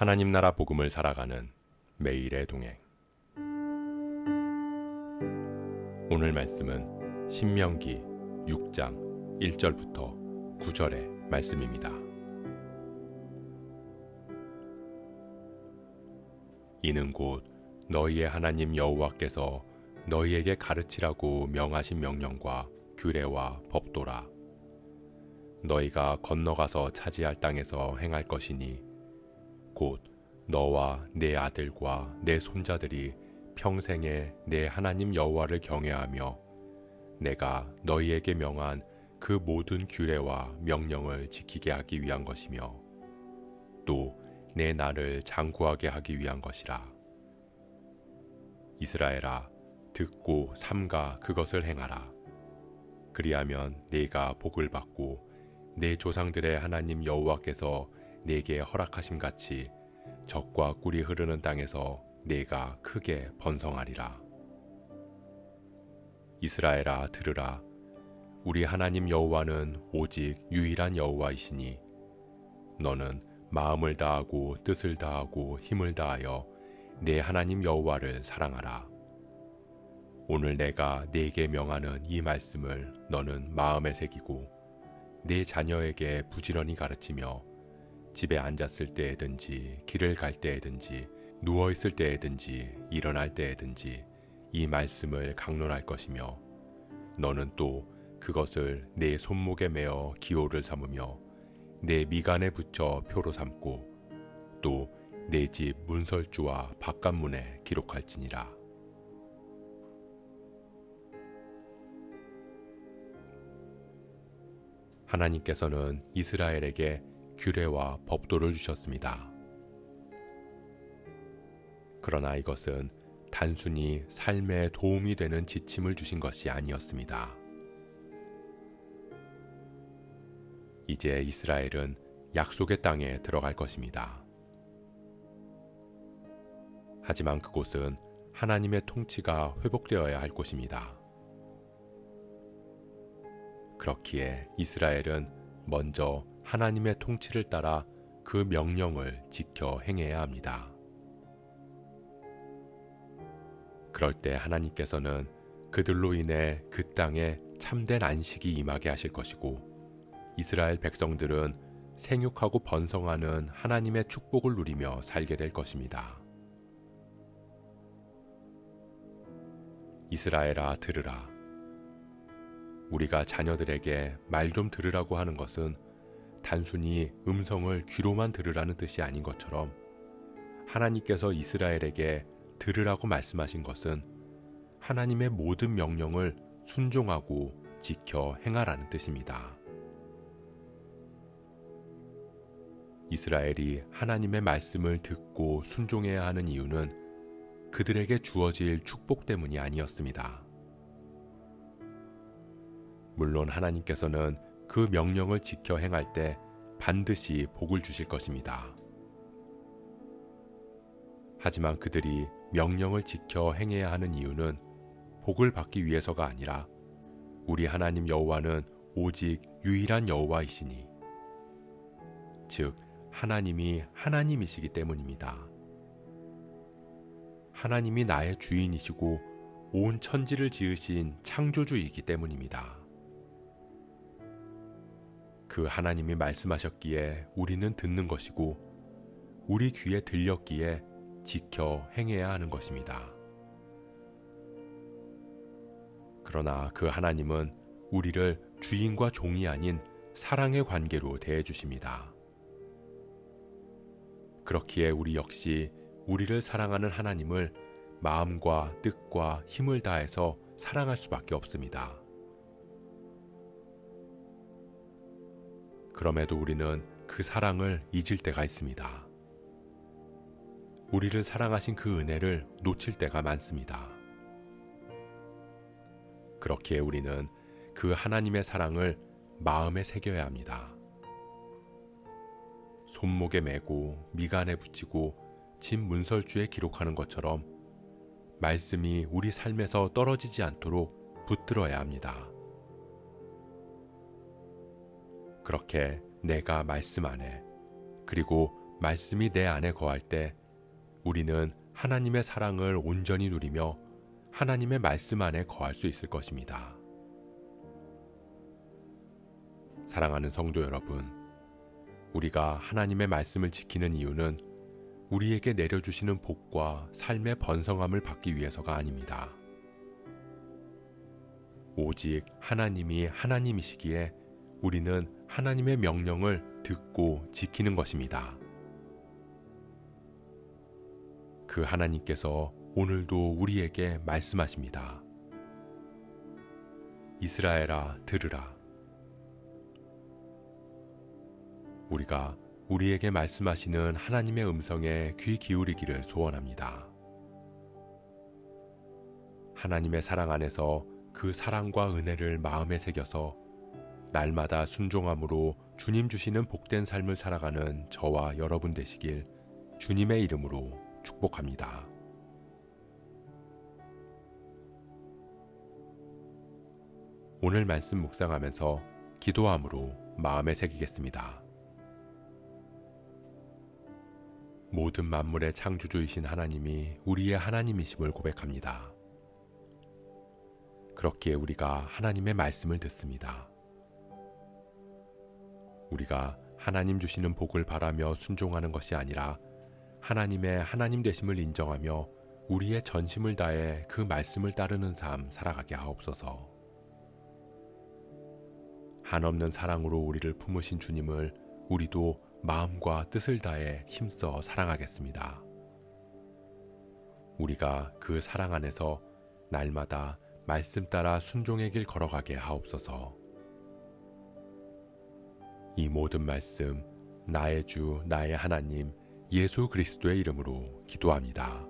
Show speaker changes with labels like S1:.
S1: 하나님 나라 복음을 살아가는 매일의 동행. 오늘 말씀은 신명기 6장 1절부터 9절의 말씀입니다. 이는 곧 너희의 하나님 여호와께서 너희에게 가르치라고 명하신 명령과 규례와 법도라. 너희가 건너가서 차지할 땅에서 행할 것이니 곧 너와 내 아들과 내 손자들이 평생에 내 하나님 여호와를 경외하며 내가 너희에게 명한 그 모든 규례와 명령을 지키게 하기 위한 것이며 또 내 날을 장구하게 하기 위한 것이라. 이스라엘아, 듣고 삼가 그것을 행하라. 그리하면 네가 복을 받고 내 조상들의 하나님 여호와께서 네게 허락하심 같이 젖과 꿀이 흐르는 땅에서 네가 크게 번성하리라. 이스라엘아, 들으라. 우리 하나님 여호와는 오직 유일한 여호와이시니 너는 마음을 다하고 뜻을 다하고 힘을 다하여 내 하나님 여호와를 사랑하라. 오늘 내가 네게 명하는 이 말씀을 너는 마음에 새기고 네 자녀에게 부지런히 가르치며 집에 앉았을 때에든지 길을 갈 때에든지 누워있을 때에든지 일어날 때에든지 이 말씀을 강론할 것이며 너는 또 그것을 내 손목에 매어 기호를 삼으며 내 미간에 붙여 표로 삼고 또 내 집 문설주와 바깥문에 기록할지니라. 하나님께서는 이스라엘에게 규례와 법도를 주셨습니다. 그러나 이것은 단순히 삶에 도움이 되는 지침을 주신 것이 아니었습니다. 이제 이스라엘은 약속의 땅에 들어갈 것입니다. 하지만 그곳은 하나님의 통치가 회복되어야 할 곳입니다. 그렇기에 이스라엘은 먼저 하나님의 통치를 따라 그 명령을 지켜 행해야 합니다. 그럴 때 하나님께서는 그들로 인해 그 땅에 참된 안식이 임하게 하실 것이고 이스라엘 백성들은 생육하고 번성하는 하나님의 축복을 누리며 살게 될 것입니다. 이스라엘아, 들으라. 우리가 자녀들에게 말 좀 들으라고 하는 것은 단순히 음성을 귀로만 들으라는 뜻이 아닌 것처럼 하나님께서 이스라엘에게 들으라고 말씀하신 것은 하나님의 모든 명령을 순종하고 지켜 행하라는 뜻입니다. 이스라엘이 하나님의 말씀을 듣고 순종해야 하는 이유는 그들에게 주어질 축복 때문이 아니었습니다. 물론 하나님께서는 그 명령을 지켜 행할 때 반드시 복을 주실 것입니다. 하지만 그들이 명령을 지켜 행해야 하는 이유는 복을 받기 위해서가 아니라 우리 하나님 여호와는 오직 유일한 여호와이시니 즉 하나님이 하나님이시기 때문입니다. 하나님이 나의 주인이시고 온 천지를 지으신 창조주이기 때문입니다. 그 하나님이 말씀하셨기에 우리는 듣는 것이고 우리 귀에 들렸기에 지켜 행해야 하는 것입니다. 그러나 그 하나님은 우리를 주인과 종이 아닌 사랑의 관계로 대해주십니다. 그렇기에 우리 역시 우리를 사랑하는 하나님을 마음과 뜻과 힘을 다해서 사랑할 수밖에 없습니다. 그럼에도 우리는 그 사랑을 잊을 때가 있습니다. 우리를 사랑하신 그 은혜를 놓칠 때가 많습니다. 그렇기에 우리는 그 하나님의 사랑을 마음에 새겨야 합니다. 손목에 매고 미간에 붙이고 집 문설주에 기록하는 것처럼 말씀이 우리 삶에서 떨어지지 않도록 붙들어야 합니다. 그렇게 내가 말씀 안에 그리고 말씀이 내 안에 거할 때 우리는 하나님의 사랑을 온전히 누리며 하나님의 말씀 안에 거할 수 있을 것입니다. 사랑하는 성도 여러분, 우리가 하나님의 말씀을 지키는 이유는 우리에게 내려주시는 복과 삶의 번성함을 받기 위해서가 아닙니다. 오직 하나님이 하나님이시기에 우리는 하나님의 명령을 듣고 지키는 것입니다. 그 하나님께서 오늘도 우리에게 말씀하십니다. 이스라엘아, 들으라. 우리가 우리에게 말씀하시는 하나님의 음성에 귀 기울이기를 소원합니다. 하나님의 사랑 안에서 그 사랑과 은혜를 마음에 새겨서 날마다 순종함으로 주님 주시는 복된 삶을 살아가는 저와 여러분 되시길 주님의 이름으로 축복합니다. 오늘 말씀 묵상하면서 기도함으로 마음에 새기겠습니다. 모든 만물의 창조주이신 하나님이 우리의 하나님이심을 고백합니다. 그렇기에 우리가 하나님의 말씀을 듣습니다. 우리가 하나님 주시는 복을 바라며 순종하는 것이 아니라 하나님의 하나님 되심을 인정하며 우리의 전심을 다해 그 말씀을 따르는 삶 살아가게 하옵소서. 한없는 사랑으로 우리를 품으신 주님을 우리도 마음과 뜻을 다해 힘써 사랑하겠습니다. 우리가 그 사랑 안에서 날마다 말씀 따라 순종의 길 걸어가게 하옵소서. 이 모든 말씀 나의 주 나의 하나님 예수 그리스도의 이름으로 기도합니다.